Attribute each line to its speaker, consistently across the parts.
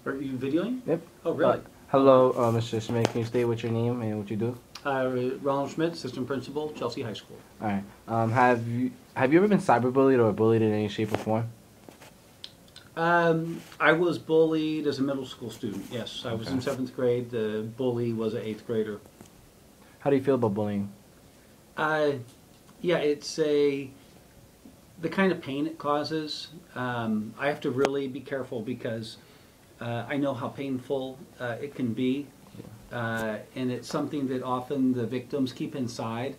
Speaker 1: Are you videoing?
Speaker 2: Yep.
Speaker 1: Oh, really?
Speaker 2: Hello, Mr. Schmidt. Can you state what your name and what you do?
Speaker 1: Ronald Schmidt, assistant principal, Chelsea High School.
Speaker 2: All right. Have you ever been cyberbullied or bullied in any shape or form?
Speaker 1: I was bullied as a middle school student, yes. I was in
Speaker 2: Okay.
Speaker 1: 7th grade. The bully was an 8th grader.
Speaker 2: How do you feel about bullying?
Speaker 1: Yeah, it's the kind of pain it causes. I have to really be careful because I know how painful it can be. And it's something that often the victims keep inside.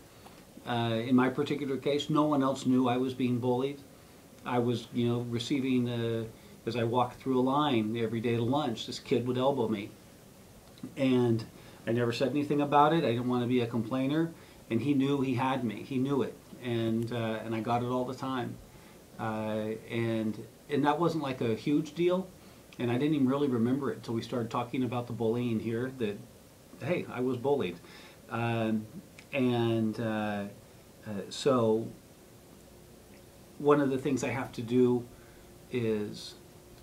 Speaker 1: In my particular case, no one else knew I was being bullied. I was, receiving, as I walked through a line every day to lunch, this kid would elbow me. And I never said anything about it. I didn't want to be a complainer. And he knew he had me. He knew it. And I got it all the time. And that wasn't like a huge deal. And I didn't even really remember it until we started talking about the bullying here, that, hey, I was bullied. So one of the things I have to do is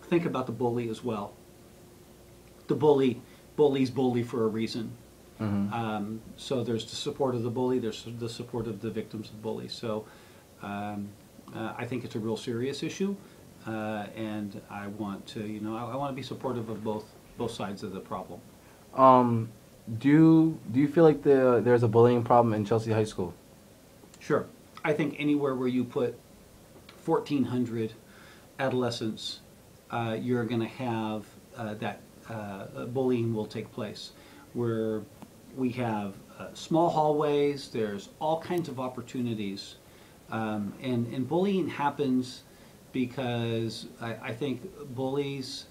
Speaker 1: think about the bully as well. The bullies bully for a reason.
Speaker 2: Mm-hmm.
Speaker 1: So there's the support of the bully, there's the support of the victims of the bully. So I think it's a real serious issue, and I want to, I want to be supportive of both sides of the problem.
Speaker 2: Do you feel like there's a bullying problem in Chelsea High School?
Speaker 1: Sure. I think anywhere where you put 1,400 adolescents, you're going to have that bullying will take place. Where we have small hallways, there's all kinds of opportunities. And bullying happens because I think bullies,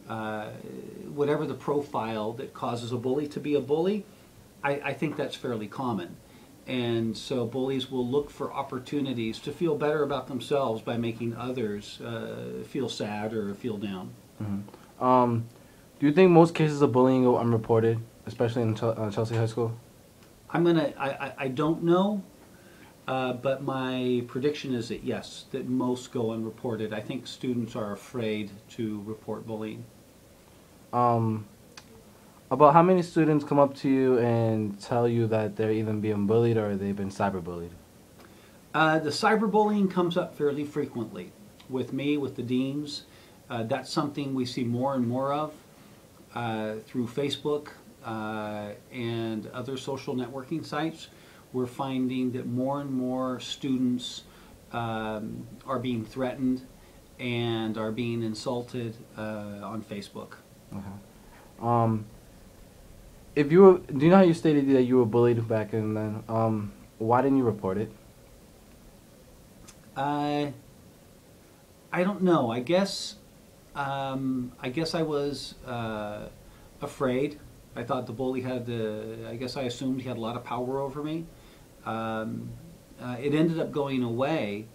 Speaker 1: whatever the profile that causes a bully to be a bully, I think that's fairly common. And so bullies will look for opportunities to feel better about themselves by making others feel sad or feel down.
Speaker 2: Mm-hmm. Do you think most cases of bullying go unreported, especially in Chelsea High School?
Speaker 1: I don't know, but my prediction is that yes, that most go unreported. I think students are afraid to report bullying.
Speaker 2: About how many students come up to you and tell you that they're even being bullied or they've been cyberbullied?
Speaker 1: The cyberbullying comes up fairly frequently with me, with the deans. That's something we see more and more of through Facebook and other social networking sites. We're finding that more and more students are being threatened and are being insulted on Facebook.
Speaker 2: Okay. Do you know how you stated that you were bullied back in then? Why didn't you report it?
Speaker 1: I don't know. I guess I was afraid. I thought the bully had I guess I assumed he had a lot of power over me. It ended up going away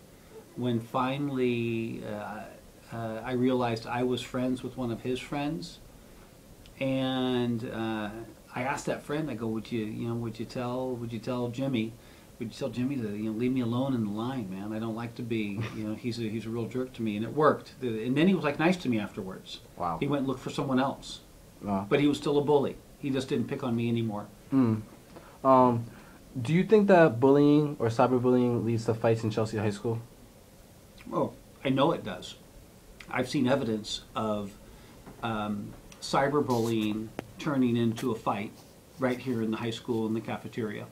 Speaker 1: when finally I realized I was friends with one of his friends. And I asked that friend, I go, would you tell Jimmy to leave me alone in the line, man. I don't like to be, he's a real jerk to me, and it worked. And then he was like nice to me afterwards.
Speaker 2: Wow.
Speaker 1: He went and looked for someone else.
Speaker 2: Wow.
Speaker 1: But he was still a bully. He just didn't pick on me anymore.
Speaker 2: Mm. Do you think that bullying or cyberbullying leads to fights in Chelsea High School?
Speaker 1: Oh, I know it does. I've seen evidence of cyberbullying turning into a fight right here in the high school in the cafeteria.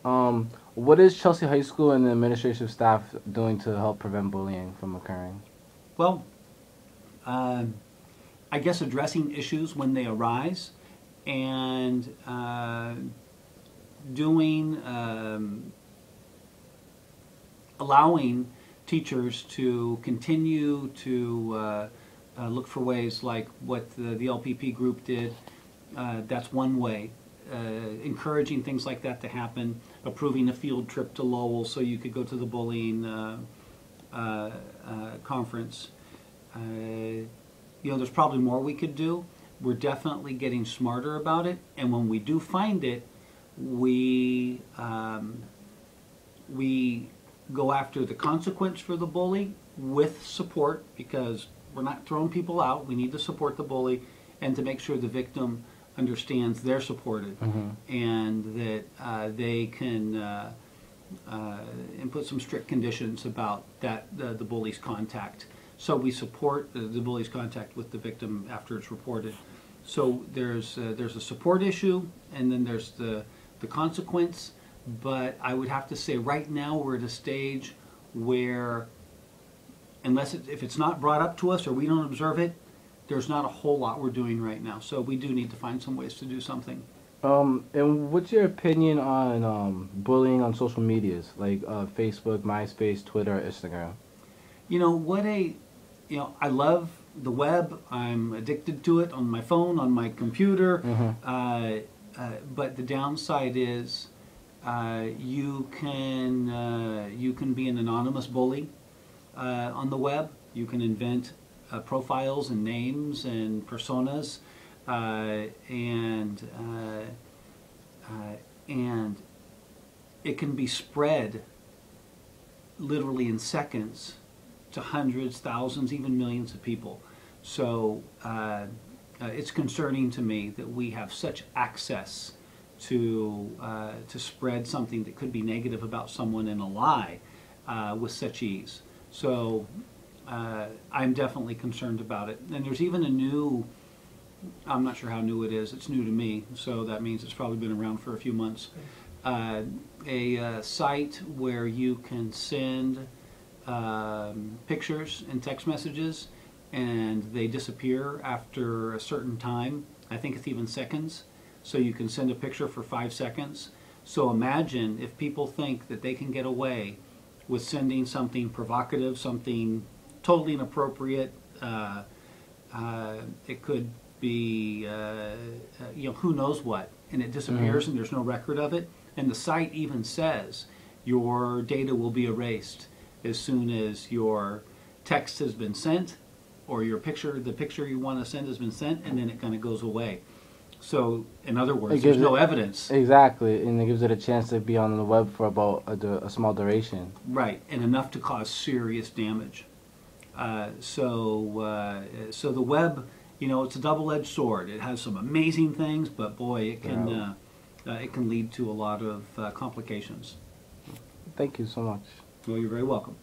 Speaker 2: What is Chelsea High School and the administrative staff doing to help prevent bullying from occurring?
Speaker 1: Well, I guess addressing issues when they arise and allowing teachers to continue to look for ways like what the LPP group did. That's one way. Encouraging things like that to happen, approving a field trip to Lowell so you could go to the bullying conference. There's probably more we could do. We're definitely getting smarter about it, and when we do find it, we go after the consequence for the bully with support, because we're not throwing people out. We need to support the bully and to make sure the victim understands they're supported and that they can and put some strict conditions about that the bully's contact. So we support the bully's contact with the victim after it's reported. So there's a support issue, and then there's the consequence. But I would have to say right now we're at a stage where, if it's not brought up to us or we don't observe it, there's not a whole lot we're doing right now. So we do need to find some ways to do something.
Speaker 2: And what's your opinion on bullying on social medias like Facebook, MySpace, Twitter, Instagram?
Speaker 1: I love the web. I'm addicted to it on my phone, on my computer. But the downside is you can be an anonymous bully on the web. You can invent profiles and names and personas, and it can be spread literally in seconds to hundreds, thousands, even millions of people. So it's concerning to me that we have such access to spread something that could be negative about someone in a lie with such ease. So I'm definitely concerned about it. And there's even a new, I'm not sure how new it is, it's new to me, so that means it's probably been around for a few months, a site where you can send pictures and text messages and they disappear after a certain time. I think it's even seconds. So you can send a picture for 5 seconds. So imagine if people think that they can get away with sending something provocative, something totally inappropriate. It could be, who knows what, and it disappears and there's no record of it. And the site even says your data will be erased as soon as your text has been sent or the picture you want to send has been sent, and then it kind of goes away. So, in other words, there's no evidence.
Speaker 2: Exactly, and it gives it a chance to be on the web for about a small duration.
Speaker 1: Right, and enough to cause serious damage. So the web, it's a double-edged sword. It has some amazing things, but boy, it can lead to a lot of complications.
Speaker 2: Thank you so much.
Speaker 1: Well, you're very welcome.